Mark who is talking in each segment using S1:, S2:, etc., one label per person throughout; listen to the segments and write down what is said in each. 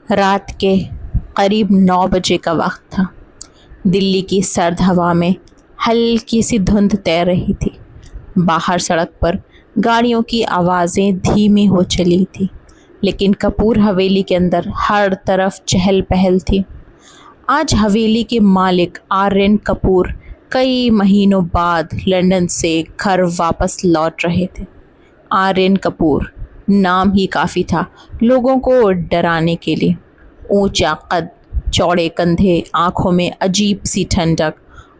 S1: रात के करीब 9 बजे का वक्त था। दिल्ली की सर्द हवा में हल्की सी धुंध तैर रही थी। बाहर सड़क पर गाड़ियों की आवाज़ें धीमी हो चली थी, लेकिन कपूर हवेली के अंदर हर तरफ चहल पहल थी। आज हवेली के मालिक आर्यन कपूर कई महीनों बाद लंदन से घर वापस लौट रहे थे। आर्यन कपूर नाम ही काफ़ी था लोगों को डराने के लिए। ऊंचा कद, चौड़े कंधे, आंखों में अजीब सी ठंडक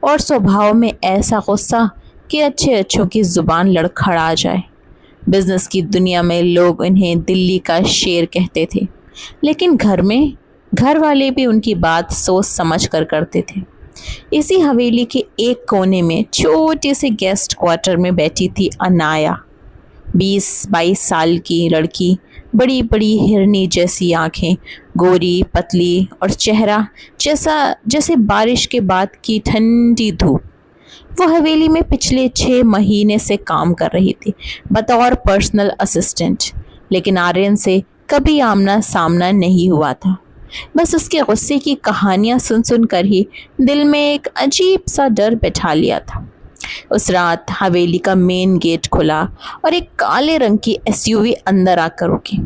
S1: और स्वभाव में ऐसा गुस्सा कि अच्छे अच्छों की ज़ुबान लड़खड़ा जाए। बिजनेस की दुनिया में लोग इन्हें दिल्ली का शेर कहते थे, लेकिन घर में घर वाले भी उनकी बात सोच समझ कर करते थे। इसी हवेली के एक कोने में छोटे से गेस्ट क्वार्टर में बैठी थी अनाया। 20-22 साल की लड़की, बड़ी बड़ी हिरनी जैसी आंखें, गोरी पतली और चेहरा जैसे बारिश के बाद की ठंडी धूप। वो हवेली में पिछले 6 महीने से काम कर रही थी बतौर पर्सनल असिस्टेंट, लेकिन आर्यन से कभी आमना सामना नहीं हुआ था। बस उसके गुस्से की कहानियां सुन सुन कर ही दिल में एक अजीब सा डर बैठा लिया था। उस रात हवेली का मेन गेट खुला और एक काले रंग की एसयूवी अंदर आकर रुकी।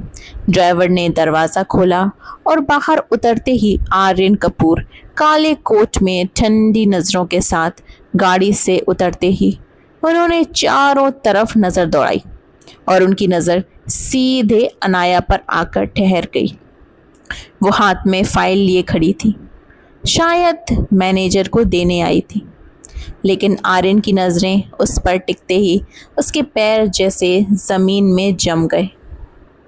S1: ड्राइवर ने दरवाज़ा खोला और बाहर उतरते ही आर्यन कपूर काले कोट में ठंडी नज़रों के साथ गाड़ी से उतरते ही उन्होंने चारों तरफ नज़र दौड़ाई और उनकी नज़र सीधे अनाया पर आकर ठहर गई। वो हाथ में फाइल लिए खड़ी थी, शायद मैनेजर को देने आई थी, लेकिन आर्यन की नज़रें उस पर टिकते ही उसके पैर जैसे ज़मीन में जम गए।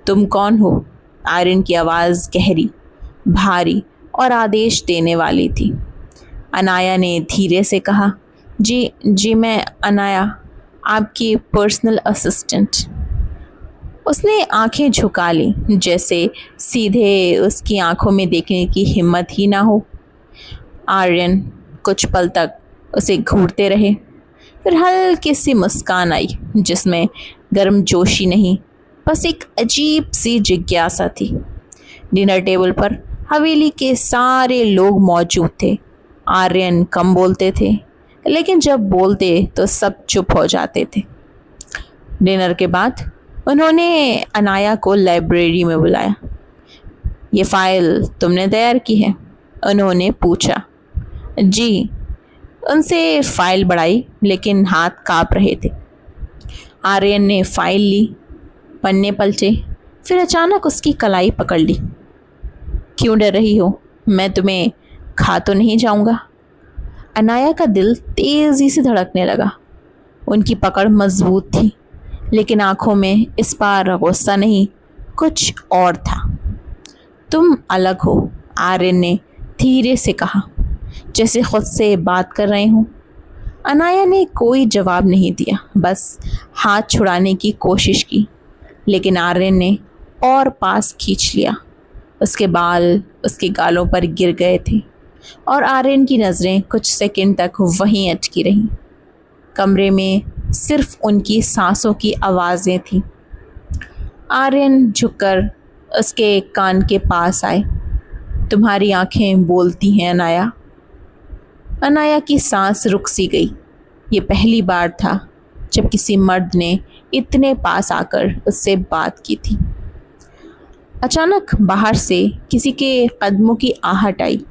S1: तुम कौन हो? आर्यन की आवाज़ गहरी, भारी और आदेश देने वाली थी। अनाया ने धीरे से कहा, जी मैं अनाया, आपकी पर्सनल असिस्टेंट। उसने आंखें झुका ली, जैसे सीधे उसकी आंखों में देखने की हिम्मत ही ना हो। आर्यन कुछ पल तक उसे घूरते रहे, फिर हल्की सी मुस्कान आई जिसमें गर्मजोशी नहीं, बस एक अजीब सी जिज्ञासा थी। डिनर टेबल पर हवेली के सारे लोग मौजूद थे। आर्यन कम बोलते थे, लेकिन जब बोलते तो सब चुप हो जाते थे। डिनर के बाद उन्होंने अनाया को लाइब्रेरी में बुलाया। ये फाइल तुमने तैयार की है? उन्होंने पूछा। जी। उनसे फाइल बढ़ाई, लेकिन हाथ काँप रहे थे। आर्यन ने फाइल ली, पन्ने पलटे, फिर अचानक उसकी कलाई पकड़ ली। क्यों डर रही हो? मैं तुम्हें खा तो नहीं जाऊंगा? अनाया का दिल तेजी से धड़कने लगा। उनकी पकड़ मजबूत थी, लेकिन आंखों में इस बार गुस्सा नहीं, कुछ और था। तुम अलग हो, आर्यन ने धीरे से कहा, जैसे खुद से बात कर रहे हों। अनाया ने कोई जवाब नहीं दिया, बस हाथ छुड़ाने की कोशिश की, लेकिन आर्यन ने और पास खींच लिया। उसके बाल उसके गालों पर गिर गए थे और आर्यन की नज़रें कुछ सेकंड तक वहीं अटकी रहीं। कमरे में सिर्फ उनकी सांसों की आवाज़ें थीं। आर्यन झुककर उसके कान के पास आए। तुम्हारी आंखें बोलती हैं अनाया। अनाया की सांस रुक सी गई। ये पहली बार था जब किसी मर्द ने इतने पास आकर उससे बात की थी। अचानक बाहर से किसी के कदमों की आहट आई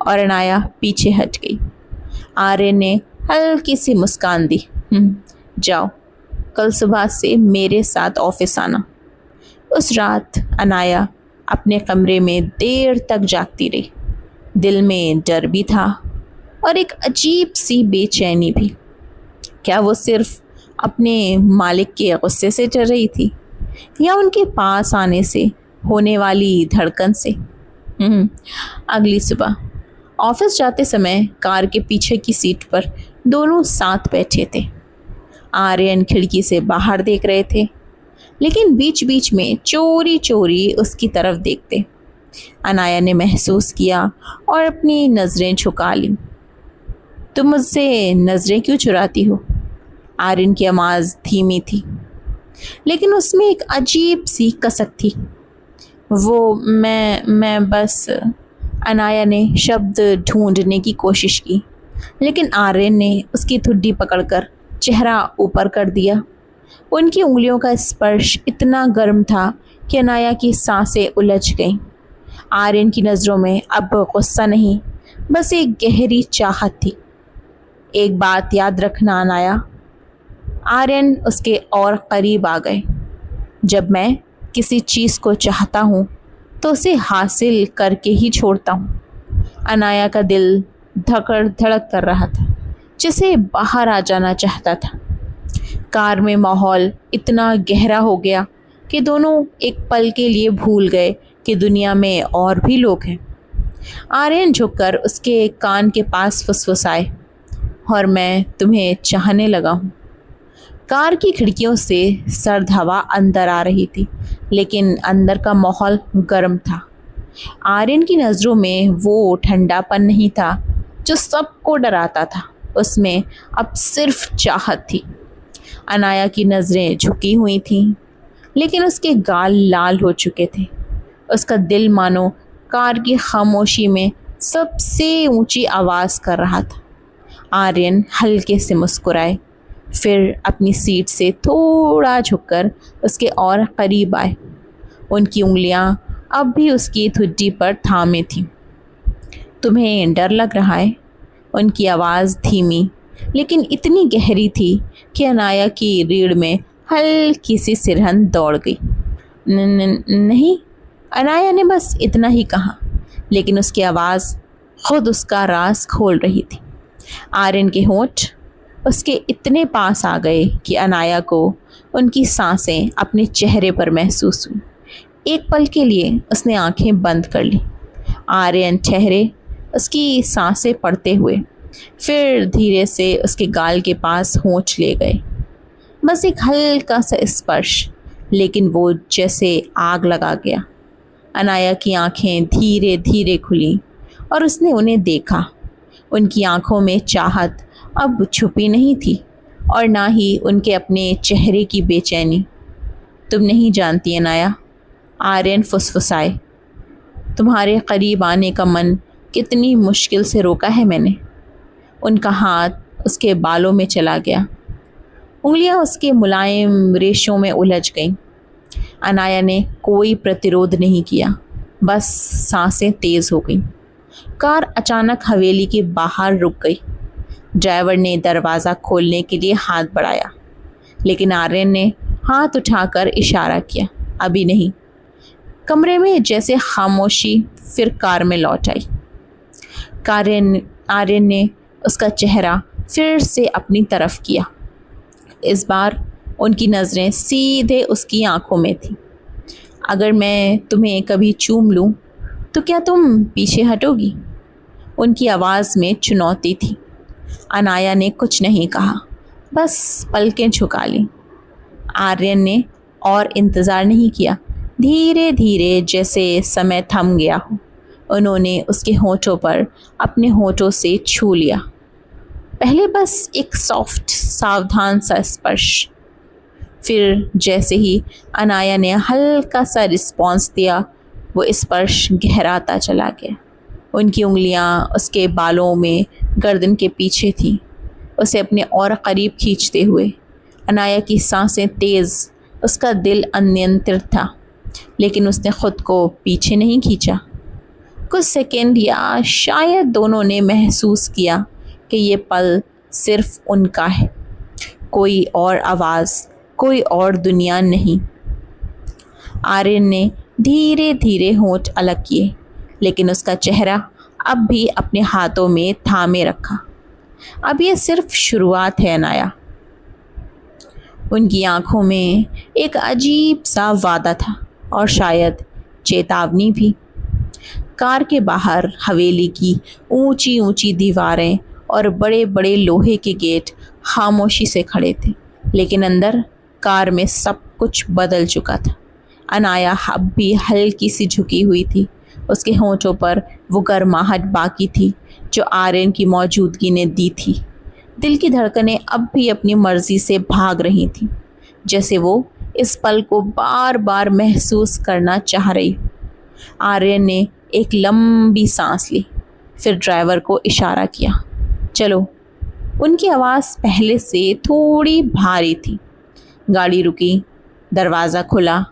S1: और अनाया पीछे हट गई। आर्यन ने हल्की सी मुस्कान दी। जाओ, कल सुबह से मेरे साथ ऑफिस आना। उस रात अनाया अपने कमरे में देर तक जागती रही। दिल में डर भी था और एक अजीब सी बेचैनी भी। क्या वो सिर्फ अपने मालिक के गुस्से से डर रही थी, या उनके पास आने से होने वाली धड़कन से? अगली सुबह ऑफिस जाते समय कार के पीछे की सीट पर दोनों साथ बैठे थे। आर्यन खिड़की से बाहर देख रहे थे, लेकिन बीच बीच में चोरी चोरी उसकी तरफ देखते। अनाया ने महसूस किया और अपनी नज़रें झुका ली। तुम मुझसे नज़रें क्यों चुराती हो? आर्यन की आवाज़ धीमी थी, लेकिन उसमें एक अजीब सी कसक थी। वो मैं बस। अनाया ने शब्द ढूंढने की कोशिश की, लेकिन आर्यन ने उसकी ठुड्डी पकड़कर चेहरा ऊपर कर दिया। उनकी उंगलियों का स्पर्श इतना गर्म था कि अनाया की सांसें उलझ गईं। आर्यन की नज़रों में अब गुस्सा नहीं, बस एक गहरी चाहत थी। एक बात याद रखना अनाया। आर्यन उसके और करीब आ गए। जब मैं किसी चीज़ को चाहता हूँ तो उसे हासिल करके ही छोड़ता हूँ। अनाया का दिल धड़क धड़क कर रहा था, जिसे बाहर आ जाना चाहता था। कार में माहौल इतना गहरा हो गया कि दोनों एक पल के लिए भूल गए कि दुनिया में और भी लोग हैं। आर्यन झुककर उसके कान के पास फुसफुसाए, और मैं तुम्हें चाहने लगा हूँ। कार की खिड़कियों से सर्द हवा अंदर आ रही थी, लेकिन अंदर का माहौल गर्म था। आर्यन की नज़रों में वो ठंडापन नहीं था जो सबको डराता था, उसमें अब सिर्फ चाहत थी। अनाया की नज़रें झुकी हुई थीं, लेकिन उसके गाल लाल हो चुके थे। उसका दिल मानो कार की खामोशी में सबसे ऊंची आवाज़ कर रहा था। आर्यन हल्के से मुस्कुराए, फिर अपनी सीट से थोड़ा झुककर उसके और करीब आए। उनकी उंगलियां अब भी उसकी ठुड्डी पर थामे थीं। तुम्हें डर लग रहा है? उनकी आवाज़ धीमी लेकिन इतनी गहरी थी कि अनाया की रीढ़ में हल्की सी सिरहन दौड़ गई। नहीं, अनाया ने बस इतना ही कहा, लेकिन उसकी आवाज़ खुद उसका राज खोल रही थी। आर्यन के होंठ उसके इतने पास आ गए कि अनाया को उनकी सांसें अपने चेहरे पर महसूस हुई। एक पल के लिए उसने आंखें बंद कर ली। आर्यन ठहरे, उसकी सांसें पड़ते हुए, फिर धीरे से उसके गाल के पास होंठ ले गए। बस एक हल्का सा स्पर्श, लेकिन वो जैसे आग लगा गया। अनाया की आंखें धीरे धीरे खुली और उसने उन्हें देखा। उनकी आंखों में चाहत अब छुपी नहीं थी, और ना ही उनके अपने चेहरे की बेचैनी। तुम नहीं जानती अनाया, आर्यन फुसफुसाए, तुम्हारे करीब आने का मन कितनी मुश्किल से रोका है मैंने। उनका हाथ उसके बालों में चला गया, उंगलियां उसके मुलायम रेशों में उलझ गईं। अनाया ने कोई प्रतिरोध नहीं किया, बस सांसें तेज़ हो गईं। कार अचानक हवेली के बाहर रुक गई। ड्राइवर ने दरवाज़ा खोलने के लिए हाथ बढ़ाया, लेकिन आर्यन ने हाथ उठाकर इशारा किया, अभी नहीं। कमरे में जैसे खामोशी, फिर कार में लौट आई। आर्यन ने उसका चेहरा फिर से अपनी तरफ किया। इस बार उनकी नज़रें सीधे उसकी आंखों में थीं। अगर मैं तुम्हें कभी चूम लूँ तो क्या तुम पीछे हटोगी? उनकी आवाज़ में चुनौती थी। अनाया ने कुछ नहीं कहा, बस पलकें झुका लीं। आर्यन ने और इंतज़ार नहीं किया। धीरे धीरे जैसे समय थम गया हो, उन्होंने उसके होठों पर अपने होठों से छू लिया। पहले बस एक सॉफ्ट सावधान सा स्पर्श, फिर जैसे ही अनाया ने हल्का सा रिस्पॉन्स दिया, वो स्पर्श गहराता चला गया। उनकी उंगलियां उसके बालों में गर्दन के पीछे थीं, उसे अपने और करीब खींचते हुए। अनाया की सांसें तेज़, उसका दिल अनियंत्रित था, लेकिन उसने खुद को पीछे नहीं खींचा। कुछ सेकंड या शायद दोनों ने महसूस किया कि ये पल सिर्फ उनका है, कोई और आवाज़, कोई और दुनिया नहीं। आर्यन ने धीरे धीरे होंठ अलग किए, लेकिन उसका चेहरा अब भी अपने हाथों में थामे रखा। अब ये सिर्फ शुरुआत है अनाया। उनकी आंखों में एक अजीब सा वादा था, और शायद चेतावनी भी। कार के बाहर हवेली की ऊंची ऊंची दीवारें और बड़े बड़े लोहे के गेट खामोशी से खड़े थे, लेकिन अंदर कार में सब कुछ बदल चुका था। अनाया अब भी हल्की सी झुकी हुई थी, उसके होंठों पर वो गर्माहट बाकी थी जो आर्यन की मौजूदगी ने दी थी। दिल की धड़कनें अब भी अपनी मर्जी से भाग रही थीं, जैसे वो इस पल को बार बार महसूस करना चाह रही। आर्यन ने एक लंबी सांस ली, फिर ड्राइवर को इशारा किया, चलो। उनकी आवाज़ पहले से थोड़ी भारी थी। गाड़ी रुकी, दरवाज़ा खुला,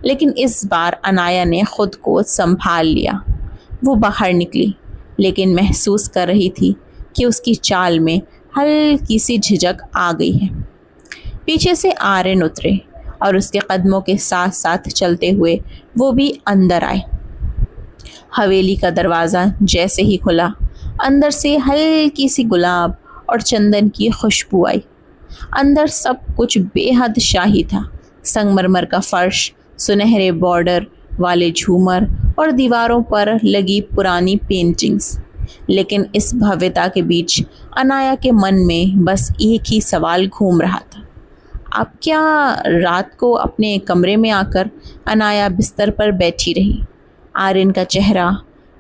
S1: लेकिन इस बार अनाया ने खुद को संभाल लिया। वो बाहर निकली, लेकिन महसूस कर रही थी कि उसकी चाल में हल्की सी झिझक आ गई है। पीछे से आर्यन उतरे और उसके कदमों के साथ साथ चलते हुए वो भी अंदर आए। हवेली का दरवाज़ा जैसे ही खुला, अंदर से हल्की सी गुलाब और चंदन की खुशबू आई। अंदर सब कुछ बेहद शाही था। संगमरमर का फर्श, सुनहरे बॉर्डर वाले झूमर और दीवारों पर लगी पुरानी पेंटिंग्स। लेकिन इस भव्यता के बीच अनाया के मन में बस एक ही सवाल घूम रहा था। अब क्या रात को अपने कमरे में आकर अनाया बिस्तर पर बैठी रही। आर्यन का चेहरा,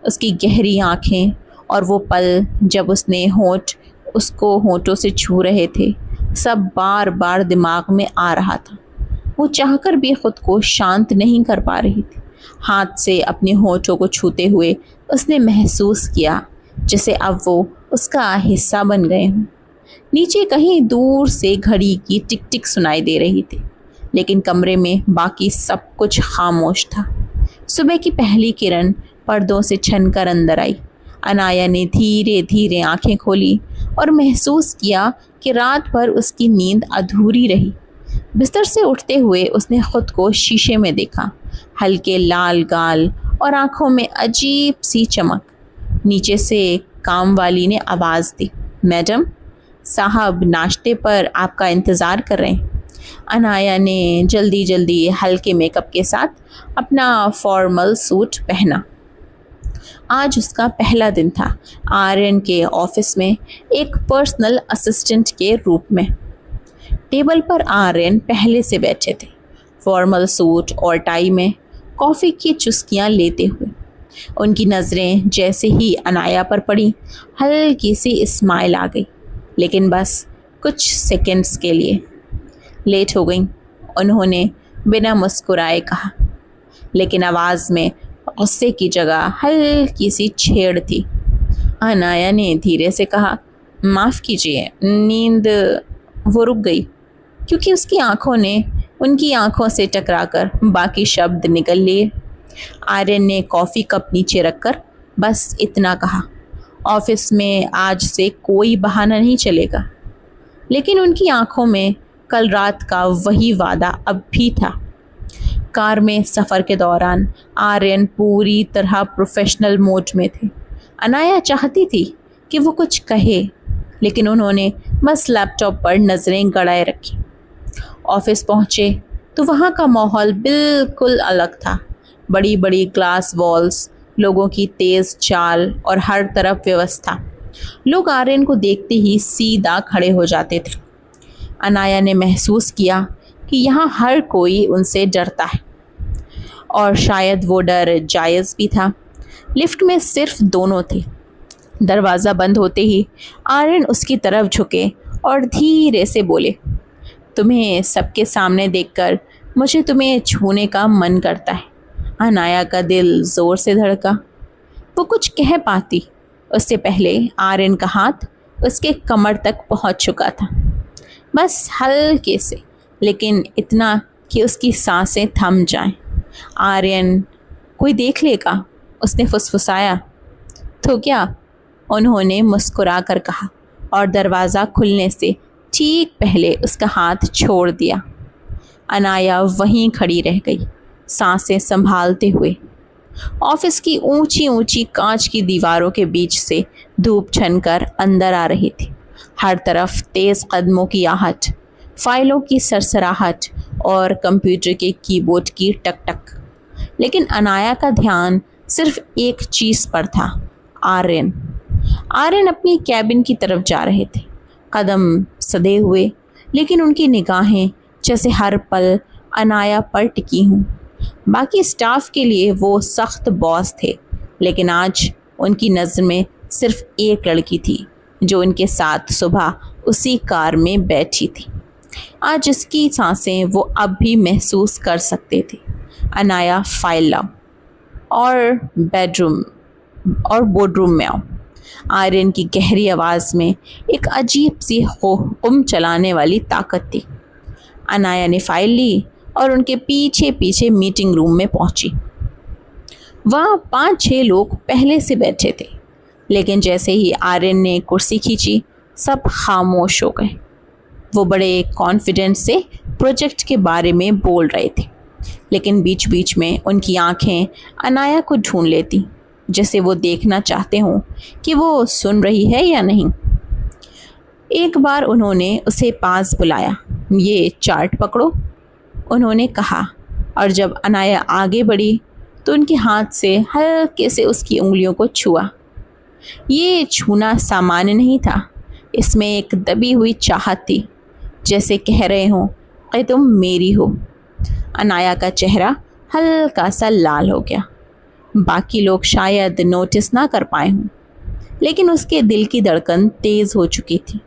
S1: उसकी गहरी आँखें और वो पल जब उसने होंठ उसको होंठों से छू रहे थे, सब बार बार दिमाग में आ रहा था। वो चाहकर भी खुद को शांत नहीं कर पा रही थी। हाथ से अपने होंठों को छूते हुए उसने महसूस किया जैसे अब वो उसका हिस्सा बन गए हों। नीचे कहीं दूर से घड़ी की टिक टिक सुनाई दे रही थी, लेकिन कमरे में बाकी सब कुछ खामोश था। सुबह की पहली किरण पर्दों से छनकर अंदर आई। अनाया ने धीरे धीरे आंखें खोली और महसूस किया कि रात भर उसकी नींद अधूरी रही। बिस्तर से उठते हुए उसने खुद को शीशे में देखा। हल्के लाल गाल और आंखों में अजीब सी चमक। नीचे से काम वाली ने आवाज़ दी, मैडम साहब नाश्ते पर आपका इंतज़ार कर रहे हैं। अनाया ने जल्दी जल्दी हल्के मेकअप के साथ अपना फॉर्मल सूट पहना। आज उसका पहला दिन था आर्यन के ऑफिस में, एक पर्सनल असिस्टेंट के रूप में। टेबल पर आर्यन पहले से बैठे थे, फॉर्मल सूट और टाई में, कॉफ़ी की चुस्कियां लेते हुए। उनकी नज़रें जैसे ही अनाया पर पड़ी, हल्की सी स्माइल आ गई, लेकिन बस कुछ सेकंड्स के लिए। लेट हो गई, उन्होंने बिना मुस्कुराए कहा, लेकिन आवाज़ में गुस्से की जगह हल्की सी छेड़ थी। अनाया ने धीरे से कहा, माफ़ कीजिए, नींद। वो रुक गई क्योंकि उसकी आंखों ने उनकी आंखों से टकराकर बाकी शब्द निकल लिए। आर्यन ने कॉफ़ी कप नीचे रखकर बस इतना कहा, ऑफिस में आज से कोई बहाना नहीं चलेगा। लेकिन उनकी आंखों में कल रात का वही वादा अब भी था। कार में सफ़र के दौरान आर्यन पूरी तरह प्रोफेशनल मोड में थे। अनाया चाहती थी कि वो कुछ कहे, लेकिन उन्होंने बस लैपटॉप पर नज़रें गड़ाए रखी। ऑफिस पहुँचे तो वहाँ का माहौल बिल्कुल अलग था। बड़ी बड़ी ग्लास वॉल्स, लोगों की तेज़ चाल और हर तरफ व्यवस्था। लोग आर्यन को देखते ही सीधा खड़े हो जाते थे। अनाया ने महसूस किया कि यहाँ हर कोई उनसे डरता है, और शायद वो डर जायज़ भी था। लिफ्ट में सिर्फ दोनों थे। दरवाज़ा बंद होते ही आर्यन उसकी तरफ झुके और धीरे से बोले, तुम्हें सबके सामने देखकर मुझे तुम्हें छूने का मन करता है। अनाया का दिल ज़ोर से धड़का। वो कुछ कह पाती उससे पहले आर्यन का हाथ उसके कमर तक पहुंच चुका था, बस हल्के से, लेकिन इतना कि उसकी सांसें थम जाएं। आर्यन, कोई देख लेगा, उसने फुसफुसाया। तो क्या, उन्होंने मुस्कुरा कर कहा, और दरवाज़ा खुलने से ठीक पहले उसका हाथ छोड़ दिया। अनाया वहीं खड़ी रह गई, सांसें संभालते हुए। ऑफिस की ऊंची ऊंची कांच की दीवारों के बीच से धूप छनकर अंदर आ रही थी। हर तरफ तेज़ कदमों की आहट, फाइलों की सरसराहट और कंप्यूटर के कीबोर्ड की टक टक। लेकिन अनाया का ध्यान सिर्फ एक चीज़ पर था, आर्यन। आर्यन अपनी कैबिन की तरफ जा रहे थे, कदम सधे हुए, लेकिन उनकी निगाहें जैसे हर पल अनाया पर टिकी हों। बाकी स्टाफ के लिए वो सख्त बॉस थे, लेकिन आज उनकी नज़र में सिर्फ एक लड़की थी जो उनके साथ सुबह उसी कार में बैठी थी। आज जिसकी सांसें वो अब भी महसूस कर सकते थे। अनाया, फाइल लाओ। और बोर्डरूम में आओ। आर्यन की गहरी आवाज़ में एक अजीब सी हुक्म चलाने वाली ताकत थी। अनाया ने फाइल ली और उनके पीछे पीछे मीटिंग रूम में पहुंची। वहाँ 5-6 लोग पहले से बैठे थे, लेकिन जैसे ही आर्यन ने कुर्सी खींची सब खामोश हो गए। वो बड़े कॉन्फिडेंस से प्रोजेक्ट के बारे में बोल रहे थे, लेकिन बीच बीच में उनकी आंखें अनाया को ढूंढ लेती, जैसे वो देखना चाहते हों कि वो सुन रही है या नहीं। एक बार उन्होंने उसे पास बुलाया। ये चार्ट पकड़ो, उन्होंने कहा, और जब अनाया आगे बढ़ी तो उनके हाथ से हल्के से उसकी उंगलियों को छुआ। ये छूना सामान्य नहीं था, इसमें एक दबी हुई चाहत थी, जैसे कह रहे हों कि तुम मेरी हो। अनाया का चेहरा हल्का सा लाल हो गया। बाकी लोग शायद नोटिस ना कर पाए हों, लेकिन उसके दिल की धड़कन तेज़ हो चुकी थी।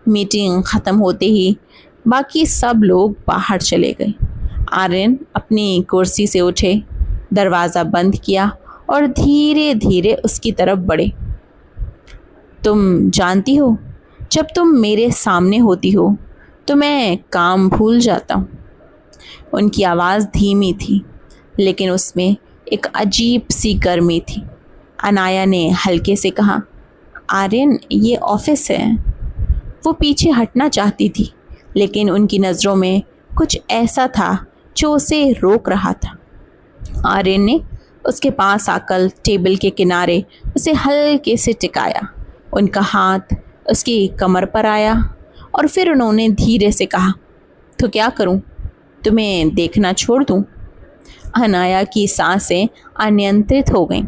S1: मीटिंग ख़त्म होते ही बाकी सब लोग बाहर चले गए। आर्यन अपनी कुर्सी से उठे, दरवाज़ा बंद किया और धीरे धीरे उसकी तरफ बढ़े। तुम जानती हो, जब तुम मेरे सामने होती हो तो मैं काम भूल जाता हूँ। उनकी आवाज़ धीमी थी, लेकिन उसमें एक अजीब सी गर्मी थी। अनाया ने हल्के से कहा, आर्यन ये ऑफिस है। वो पीछे हटना चाहती थी, लेकिन उनकी नज़रों में कुछ ऐसा था जो उसे रोक रहा था। आर्यन ने उसके पास आकर टेबल के किनारे उसे हल्के से टिकाया। उनका हाथ उसकी कमर पर आया और फिर उन्होंने धीरे से कहा, तो क्या करूं? तुम्हें देखना छोड़ दूं? अनाया की सांसें अनियंत्रित हो गईं।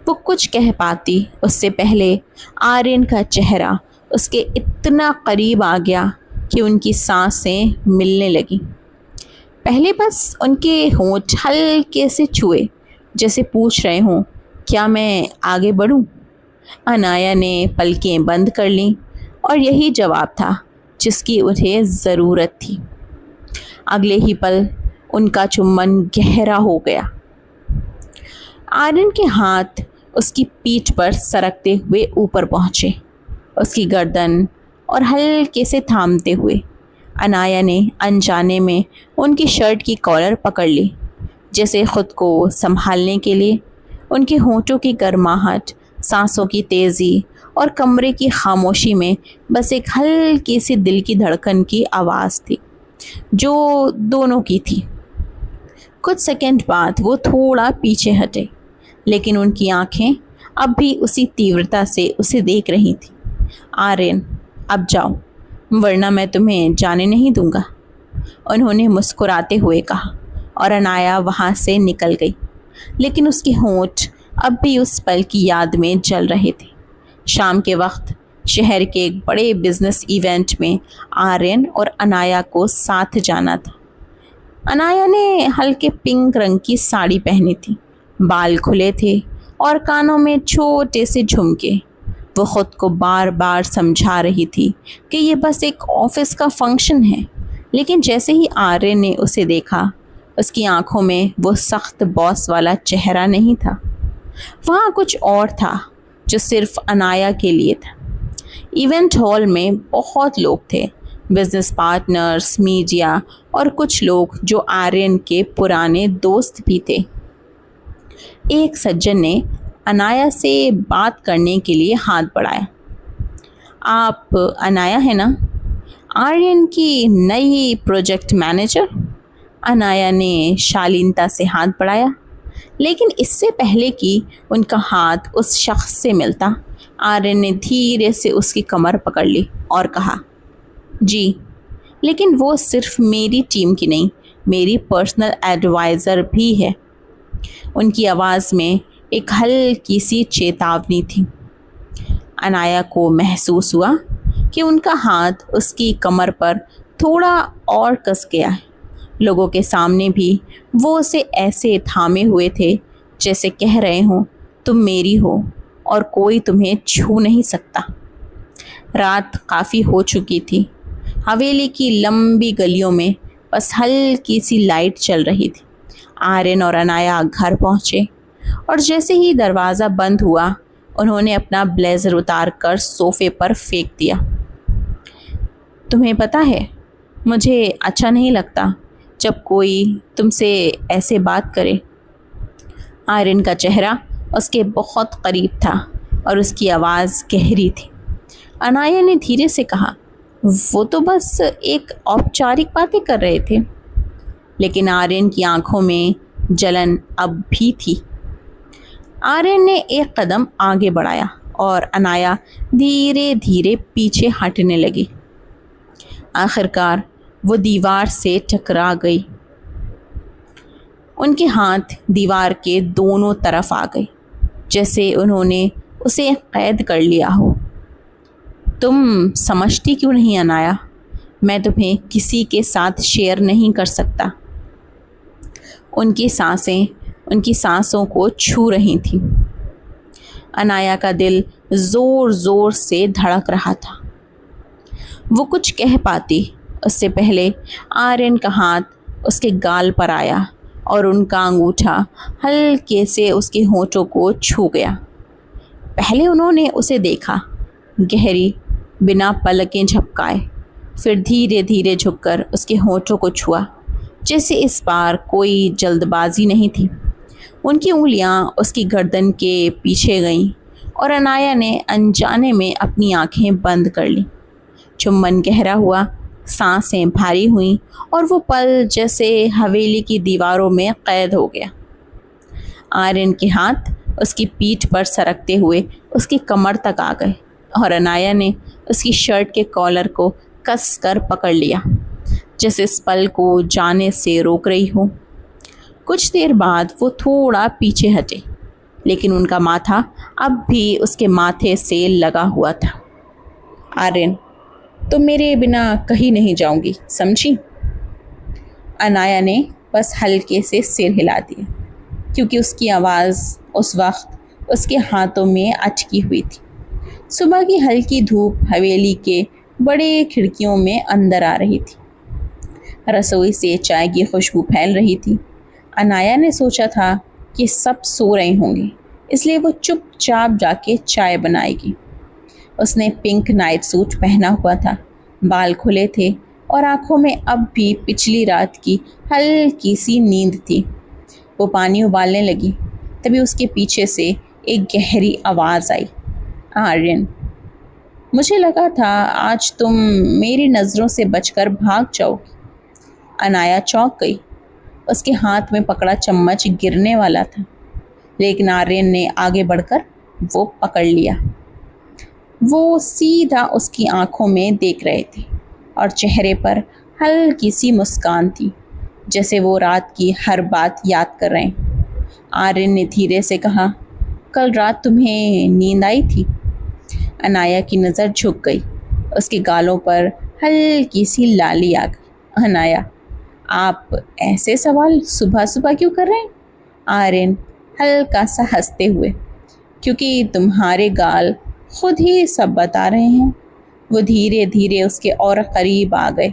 S1: वो कुछ कह पाती उससे पहले आर्यन का चेहरा उसके इतना करीब आ गया कि उनकी सांसें मिलने लगीं। पहले बस उनके होंठ हल्के से छुए, जैसे पूछ रहे हों, क्या मैं आगे बढ़ूं? अनाया ने पलकें बंद कर लीं और यही जवाब था जिसकी उन्हें ज़रूरत थी। अगले ही पल उनका चुम्बन गहरा हो गया। आर्यन के हाथ उसकी पीठ पर सरकते हुए ऊपर पहुँचे, उसकी गर्दन और हल्के से थामते हुए। अनाया ने अनजाने में उनकी शर्ट की कॉलर पकड़ ली, जैसे खुद को संभालने के लिए। उनके होंठों की गर्माहट, सांसों की तेज़ी और कमरे की खामोशी में बस एक हल्की सी दिल की धड़कन की आवाज़ थी, जो दोनों की थी। कुछ सेकंड बाद वो थोड़ा पीछे हटे, लेकिन उनकी आंखें अब भी उसी तीव्रता से उसे देख रही थी। आर्यन, अब जाओ, वरना मैं तुम्हें जाने नहीं दूंगा, उन्होंने मुस्कुराते हुए कहा, और अनाया वहाँ से निकल गई। लेकिन उसके होंठ अब भी उस पल की याद में जल रहे थे। शाम के वक्त शहर के एक बड़े बिजनेस इवेंट में आर्यन और अनाया को साथ जाना था। अनाया ने हल्के पिंक रंग की साड़ी पहनी थी, बाल खुले थे और कानों में छोटे से झुमके। वो खुद को बार बार समझा रही थी कि ये बस एक ऑफिस का फंक्शन है, लेकिन जैसे ही आर्यन ने उसे देखा, उसकी आंखों में वो सख्त बॉस वाला चेहरा नहीं था। वहाँ कुछ और था जो सिर्फ अनाया के लिए था। इवेंट हॉल में बहुत लोग थे, बिजनेस पार्टनर्स, मीडिया और कुछ लोग जो आर्यन के पुराने दोस्त भी थे। एक सज्जन ने अनाया से बात करने के लिए हाथ बढ़ाया। आप अनाया है ना, आर्यन की नई प्रोजेक्ट मैनेजर? अनाया ने शालीनता से हाथ बढ़ाया, लेकिन इससे पहले कि उनका हाथ उस शख्स से मिलता, आर्यन ने धीरे से उसकी कमर पकड़ ली और कहा, जी, लेकिन वो सिर्फ मेरी टीम की नहीं, मेरी पर्सनल एडवाइज़र भी है। उनकी आवाज़ में एक हल्की सी चेतावनी थी। अनाया को महसूस हुआ कि उनका हाथ उसकी कमर पर थोड़ा और कस गया है। लोगों के सामने भी वो उसे ऐसे थामे हुए थे जैसे कह रहे हों, तुम मेरी हो और कोई तुम्हें छू नहीं सकता। रात काफ़ी हो चुकी थी। हवेली की लंबी गलियों में बस हल्की सी लाइट चल रही थी। आर्यन और अनाया घर पहुँचे और जैसे ही दरवाज़ा बंद हुआ उन्होंने अपना ब्लेज़र उतार कर सोफ़े पर फेंक दिया। तुम्हें पता है, मुझे अच्छा नहीं लगता जब कोई तुमसे ऐसे बात करे। आयरन का चेहरा उसके बहुत करीब था और उसकी आवाज़ गहरी थी। अनाया ने धीरे से कहा, वो तो बस एक औपचारिक बातें कर रहे थे। लेकिन आर्यन की आंखों में जलन अब भी थी। आर्यन ने एक कदम आगे बढ़ाया और अनाया धीरे धीरे पीछे हटने लगी। आखिरकार वो दीवार से टकरा गई। उनके हाथ दीवार के दोनों तरफ आ गए, जैसे उन्होंने उसे कैद कर लिया हो। तुम समझती क्यों नहीं अनाया, मैं तुम्हें किसी के साथ शेयर नहीं कर सकता। उनकी सांसों को छू रही थी। अनाया का दिल ज़ोर ज़ोर से धड़क रहा था। वो कुछ कह पाती उससे पहले आर्यन का हाथ उसके गाल पर आया और उनका अंगूठा हल्के से उसके होंठों को छू गया। पहले उन्होंने उसे देखा, गहरी, बिना पलकें झपकाए, फिर धीरे धीरे झुककर उसके होंठों को छुआ, जैसे इस बार कोई जल्दबाजी नहीं थी। उनकी उंगलियां उसकी गर्दन के पीछे गईं और अनाया ने अनजाने में अपनी आंखें बंद कर लीं। चुम्बन गहरा हुआ, सांसें भारी हुईं और वो पल जैसे हवेली की दीवारों में कैद हो गया। आर्यन के हाथ उसकी पीठ पर सरकते हुए उसकी कमर तक आ गए और अनाया ने उसकी शर्ट के कॉलर को कस कर पकड़ लिया, जैसे इस पल को जाने से रोक रही हो। कुछ देर बाद वो थोड़ा पीछे हटे, लेकिन उनका माथा अब भी उसके माथे से लगा हुआ था। आर्यन, तुम मेरे बिना कहीं नहीं जाऊंगी, समझी? अनाया ने बस हल्के से सिर हिला दिया, क्योंकि उसकी आवाज़ उस वक्त उसके हाथों में अटकी हुई थी। सुबह की हल्की धूप हवेली के बड़े खिड़कियों में अंदर आ रही थी। रसोई से चाय की खुशबू फैल रही थी। अनाया ने सोचा था कि सब सो रहे होंगे, इसलिए वो चुपचाप जाके चाय बनाएगी। उसने पिंक नाइट सूट पहना हुआ था, बाल खुले थे और आंखों में अब भी पिछली रात की हल्की सी नींद थी। वो पानी उबालने लगी, तभी उसके पीछे से एक गहरी आवाज़ आई, आर्यन, मुझे लगा था आज तुम मेरी नज़रों से बचकर भाग जाओगी। अनाया चौंक गई। उसके हाथ में पकड़ा चम्मच गिरने वाला था, लेकिन आर्यन ने आगे बढ़कर वो पकड़ लिया। वो सीधा उसकी आंखों में देख रहे थे और चेहरे पर हल्की सी मुस्कान थी, जैसे वो रात की हर बात याद कर रहे हैं। आर्यन ने धीरे से कहा, कल रात तुम्हें नींद आई थी? अनाया की नज़र झुक गई। उसके गालों पर हल्की सी लाली आ गई। अनाया, आप ऐसे सवाल सुबह सुबह क्यों कर रहे हैं? आर्यन हल्का सा हंसते हुए, क्योंकि तुम्हारे गाल खुद ही सब बता रहे हैं। वो धीरे धीरे उसके और करीब आ गए।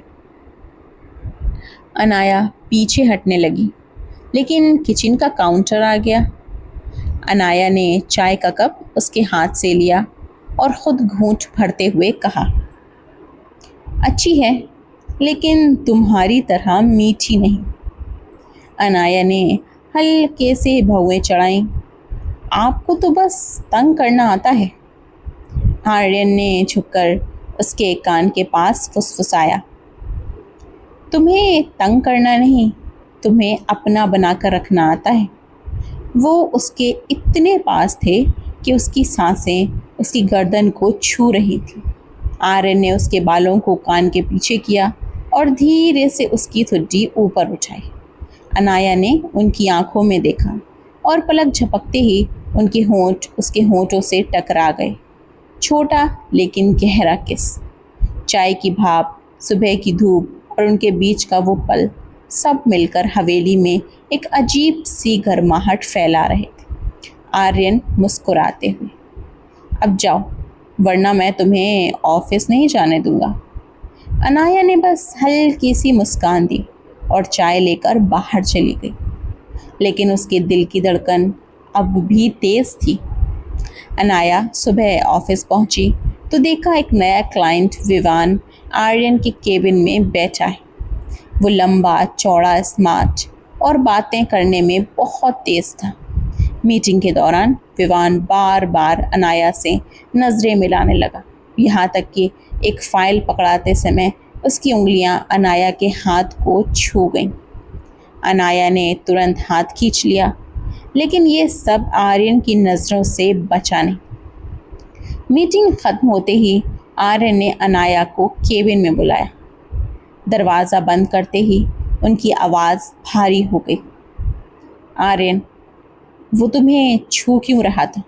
S1: अनाया पीछे हटने लगी, लेकिन किचन का काउंटर आ गया। अनाया ने चाय का कप उसके हाथ से लिया और ख़ुद घूंट भरते हुए कहा, अच्छी है, लेकिन तुम्हारी तरह मीठी नहीं। अनाया ने हल्के से भौएं चढ़ाईं, आपको तो बस तंग करना आता है। आर्यन ने झुककर उसके कान के पास फुसफुसाया, तुम्हें तंग करना नहीं, तुम्हें अपना बनाकर रखना आता है। वो उसके इतने पास थे कि उसकी सांसें उसकी गर्दन को छू रही थी। आर्यन ने उसके बालों को कान के पीछे किया और धीरे से उसकी ठुड्डी ऊपर उठाई। अनाया ने उनकी आंखों में देखा और पलक झपकते ही उनके होंठ उसके होंठों से टकरा गए। छोटा लेकिन गहरा किस। चाय की भाप, सुबह की धूप और उनके बीच का वो पल, सब मिलकर हवेली में एक अजीब सी गर्माहट फैला रहे थे। आर्यन मुस्कुराते हुए, अब जाओ, वरना मैं तुम्हें ऑफिस नहीं जाने दूंगा। अनाया ने बस हल्की सी मुस्कान दी और चाय लेकर बाहर चली गई, लेकिन उसके दिल की धड़कन अब भी तेज थी। अनाया सुबह ऑफिस पहुंची तो देखा एक नया क्लाइंट विवान आर्यन के केबिन में बैठा है। वो लंबा चौड़ा, स्मार्ट और बातें करने में बहुत तेज था। मीटिंग के दौरान विवान बार बार अनाया से नज़रें मिलाने लगा, यहाँ तक कि एक फाइल पकड़ाते समय उसकी उंगलियां अनाया के हाथ को छू गईं। अनाया ने तुरंत हाथ खींच लिया, लेकिन ये सब आर्यन की नज़रों से बचा नहीं। मीटिंग ख़त्म होते ही आर्यन ने अनाया को केबिन में बुलाया। दरवाज़ा बंद करते ही उनकी आवाज़ भारी हो गई। आर्यन, वो तुम्हें छू क्यों रहा था?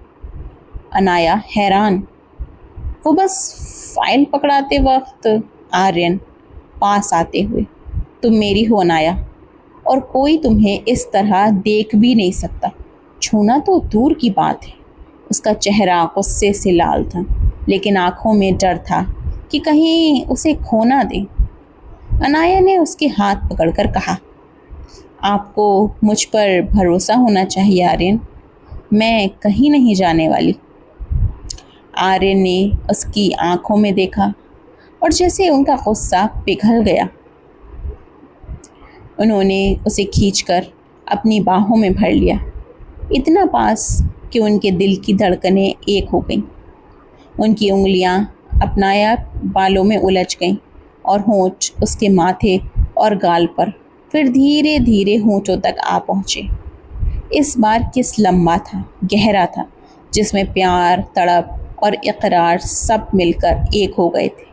S1: अनाया हैरान। वो बस फाइल पकड़ाते वक्त। आर्यन पास आते हुए, तुम मेरी हो अनाया, और कोई तुम्हें इस तरह देख भी नहीं सकता। छूना तो दूर की बात है। उसका चेहरा गुस्से से लाल था, लेकिन आंखों में डर था कि कहीं उसे खो ना दे। अनाया ने उसके हाथ पकड़कर कहा, आपको मुझ पर भरोसा होना चाहिए आर्यन, मैं कहीं नहीं जाने वाली। आर्यन ने उसकी आंखों में देखा और जैसे उनका गुस्सा पिघल गया। उन्होंने उसे खींचकर अपनी बाहों में भर लिया, इतना पास कि उनके दिल की धड़कनें एक हो गईं। उनकी उंगलियां अपनाया बालों में उलझ गईं और होंठ उसके माथे और गाल पर, फिर धीरे धीरे होंठों तक आ पहुँचे। इस बार किस लंबा था, गहरा था, जिसमें प्यार, तड़प और इकरार सब मिलकर एक हो गए थे।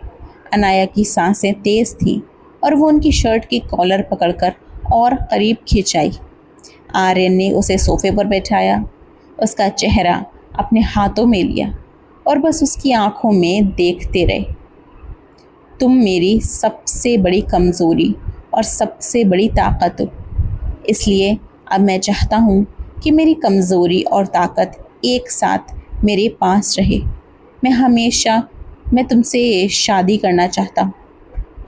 S1: अनाया की सांसें तेज थीं और वो उनकी शर्ट की कॉलर पकड़कर और करीब खिंचाई। आर्यन ने उसे सोफे पर बैठाया, उसका चेहरा अपने हाथों में लिया और बस उसकी आंखों में देखते रहे। तुम मेरी सबसे बड़ी कमज़ोरी और सबसे बड़ी ताकत हो, इसलिए अब मैं चाहता हूँ कि मेरी कमज़ोरी और ताकत एक साथ मेरे पास रहे। मैं तुमसे शादी करना चाहता हूँ।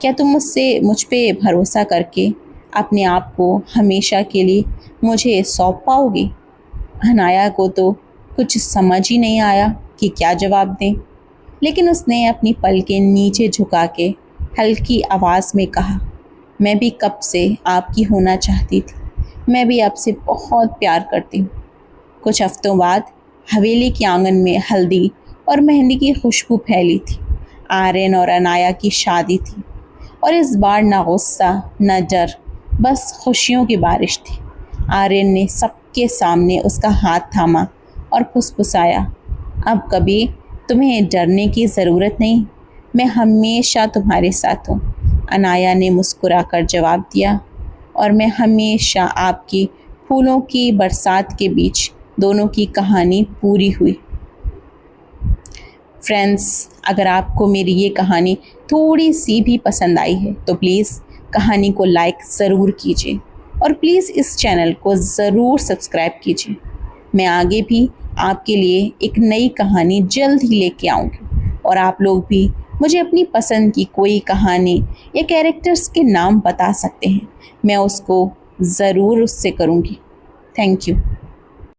S1: क्या तुम मुझ पे भरोसा करके अपने आप को हमेशा के लिए मुझे सौंप पाओगी? अनाया को तो कुछ समझ ही नहीं आया कि क्या जवाब दें, लेकिन उसने अपनी पलकें नीचे झुका के हल्की आवाज़ में कहा, मैं भी कब से आपकी होना चाहती थी। मैं भी आपसे बहुत प्यार करती हूँ। कुछ हफ्तों बाद हवेली के आंगन में हल्दी और मेहंदी की खुशबू फैली थी। आर्यन और अनाया की शादी थी और इस बार ना गुस्सा न डर, बस खुशियों की बारिश थी। आर्यन ने सबके सामने उसका हाथ थामा और फुसफुसाया, अब कभी तुम्हें डरने की ज़रूरत नहीं, मैं हमेशा तुम्हारे साथ हूँ। अनाया ने मुस्कुराकर जवाब दिया, और मैं हमेशा आपकी फूलों की बरसात के बीच। दोनों की कहानी पूरी हुई। फ्रेंड्स, अगर आपको मेरी ये कहानी थोड़ी सी भी पसंद आई है तो प्लीज़ कहानी को लाइक ज़रूर कीजिए और प्लीज़ इस चैनल को ज़रूर सब्सक्राइब कीजिए। मैं आगे भी आपके लिए एक नई कहानी जल्द ही लेके आऊँगी और आप लोग भी मुझे अपनी पसंद की कोई कहानी या कैरेक्टर्स के नाम बता सकते हैं, मैं उसको ज़रूर उससे करूँगी। Thank you.